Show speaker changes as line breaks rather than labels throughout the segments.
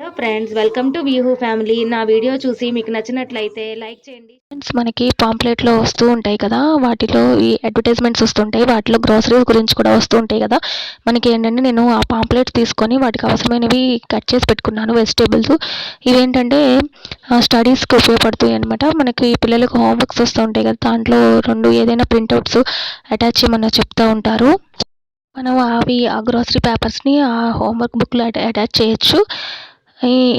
Hello friends, welcome to వ్యూహూ family. నా video చూసి మీకు నచ్చినట్లయితే లైక్ చేయండి.
ఫ్రెండ్స్, మనకి పాంప్లెట్లో వస్తూ ఉంటాయి కదా, వాటిలో ఈ అడ్వర్టైజ్మెంట్స్ వస్తుంటాయి. వాటిలో గ్రోసరీస్ గురించి కూడా వస్తూ ఉంటాయి కదా. మనకి ఏంటంటే నేను ఆ పాంప్లెట్స్ తీసుకొని వాటికి అవసరమైనవి కట్ చేసి పెట్టుకున్నాను. వెజిటేబుల్స్ ఇవేంటంటే స్టడీస్కి ఉపయోగపడుతాయి అనమాట. మనకి పిల్లలకు హోంవర్క్స్ వస్తూ ఉంటాయి కదా, దాంట్లో రెండు ఏదైనా ప్రింట్అవుట్స్ అటాచ్ చేయమని చెప్తూ ఉంటారు. మనం ఆ గ్రోసరీ పేపర్స్ని ఆ హోంవర్క్ బుక్లో అటాచ్ చేయొచ్చు.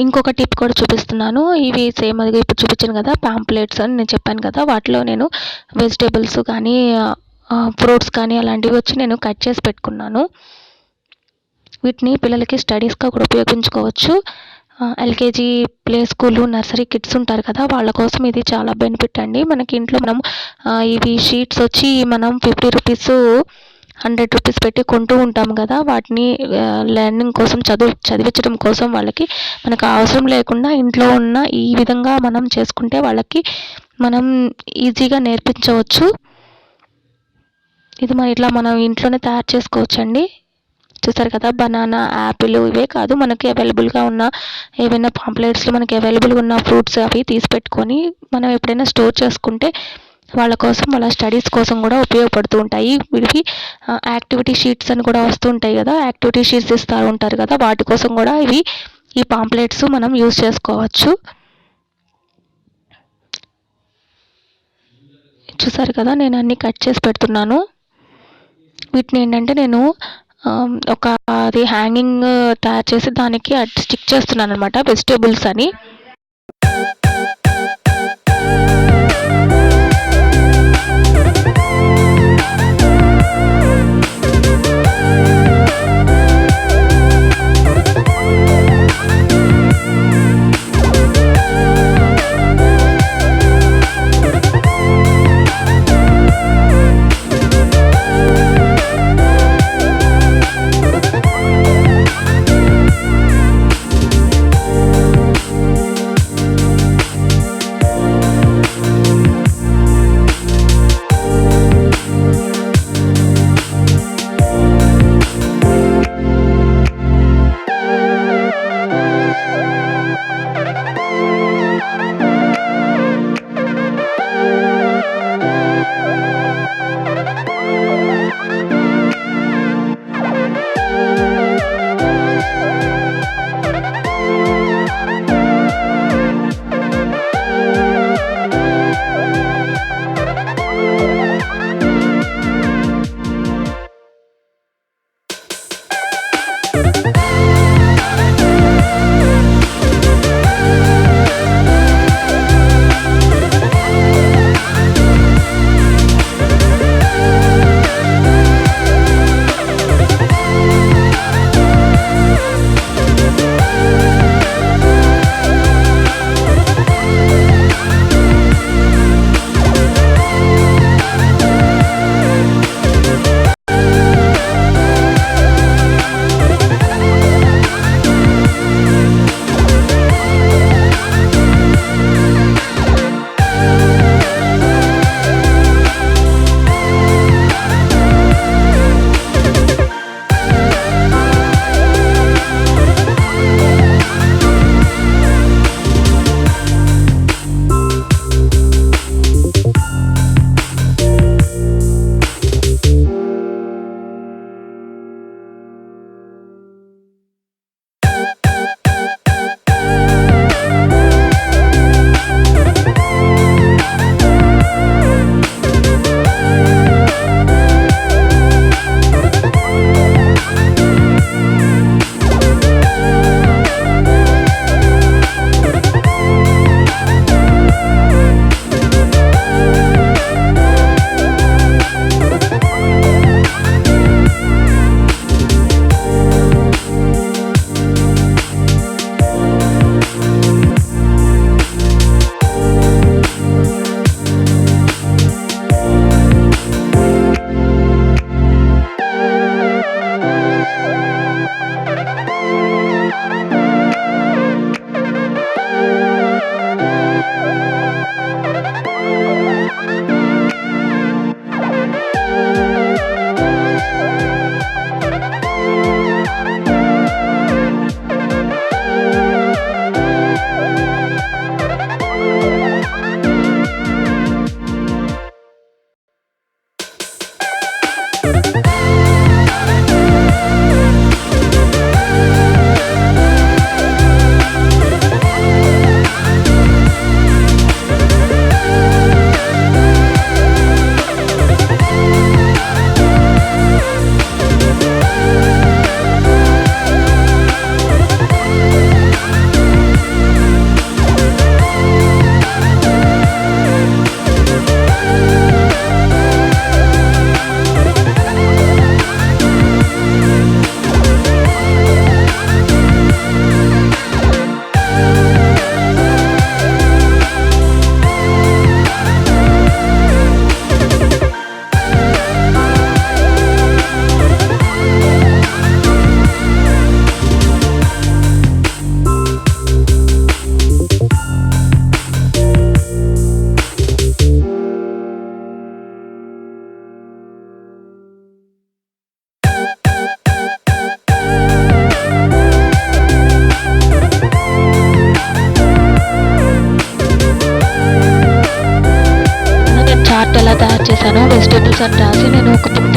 ఇంకొక టిప్ కూడా చూపిస్తున్నాను. ఇవి సేమ్ అది ఇప్పుడు చూపించాను కదా, పాంప్లెట్స్ అని నేను చెప్పాను కదా, వాటిలో నేను వెజిటేబుల్స్ కానీ ఫ్రూట్స్ కానీ అలాంటివి వచ్చి నేను కట్ చేసి పెట్టుకున్నాను. వీటిని పిల్లలకి స్టడీస్గా కూడా ఉపయోగించుకోవచ్చు. LKG, play school, nursery kids ఉంటారు కదా, వాళ్ళ కోసం ఇది చాలా బెనిఫిట్ అండి. మనకి ఇంట్లో మనం ఇవి షీట్స్ వచ్చి మనం 50 రూపీస్ 100 రూపీస్ పెట్టి కొంటూ ఉంటాం కదా, వాటిని లెర్నింగ్ కోసం చదివించడం కోసం వాళ్ళకి మనకు అవసరం లేకుండా ఇంట్లో ఉన్న ఈ విధంగా మనం చేసుకుంటే వాళ్ళకి మనం ఈజీగా నేర్పించవచ్చు. ఇది ఇట్లా మనం ఇంట్లోనే తయారు చేసుకోవచ్చండి. చూసారు కదా, బనానా, యాపిల్ ఇవే కాదు, మనకి అవైలబుల్గా ఉన్న ఏవైనా పాంప్లెట్స్లో మనకి అవైలబుల్గా ఉన్న ఫ్రూట్స్ అవి తీసి పెట్టుకొని మనం ఎప్పుడైనా స్టోర్ చేసుకుంటే వాళ్ళ కోసం, వాళ్ళ స్టడీస్ కోసం కూడా ఉపయోగపడుతూ ఉంటాయి. వీటికి యాక్టివిటీ షీట్స్ అని కూడా వస్తూ ఉంటాయి కదా, యాక్టివిటీ షీట్స్ ఇస్తూ ఉంటారు కదా, వాటి కోసం కూడా ఈ పాంప్లెట్స్ మనం యూజ్ చేసుకోవచ్చు. చూసారు కదా, నేను అన్నీ కట్ చేసి పెడుతున్నాను. వీటిని ఏంటంటే నేను ఒక అది హ్యాంగింగ్ తయారు చేసి దానికి స్టిక్ చేస్తున్నాను అనమాట, వెజిటేబుల్స్ అని.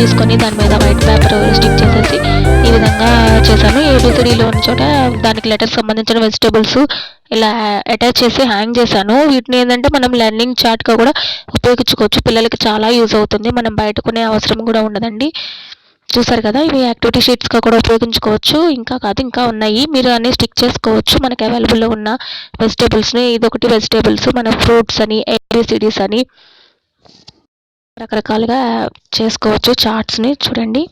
తీసుకొని దాని మీద వైట్ పేపర్ స్టిక్ చేసేసి ఈ విధంగా చేశాను. ఏబిసిడీలో ఉన్న చోట దానికి లెటర్స్ సంబంధించిన వెజిటేబుల్స్ ఇలా అటాచ్ చేసి హ్యాంగ్ చేశాను. వీటిని ఏంటంటే మనం లెర్నింగ్ చార్ట్గా కూడా ఉపయోగించుకోవచ్చు. పిల్లలకి చాలా యూజ్ అవుతుంది. మనం బయట కొనే అవసరం కూడా ఉండదండి. చూసారు కదా, ఇవి యాక్టివిటీ షీట్స్గా కూడా ఉపయోగించుకోవచ్చు. ఇంకా కాదు, ఇంకా ఉన్నాయి. మీరు అన్నీ స్టిక్ చేసుకోవచ్చు మనకి అవైలబుల్లో ఉన్న వెజిటేబుల్స్ని. ఇదొకటి వెజిటేబుల్స్, మన ఫ్రూట్స్ అని, ఏబిసిడీస్ అని రకరకాలుగా చేసుకోవచ్చు చార్ట్స్ని. చూడండి.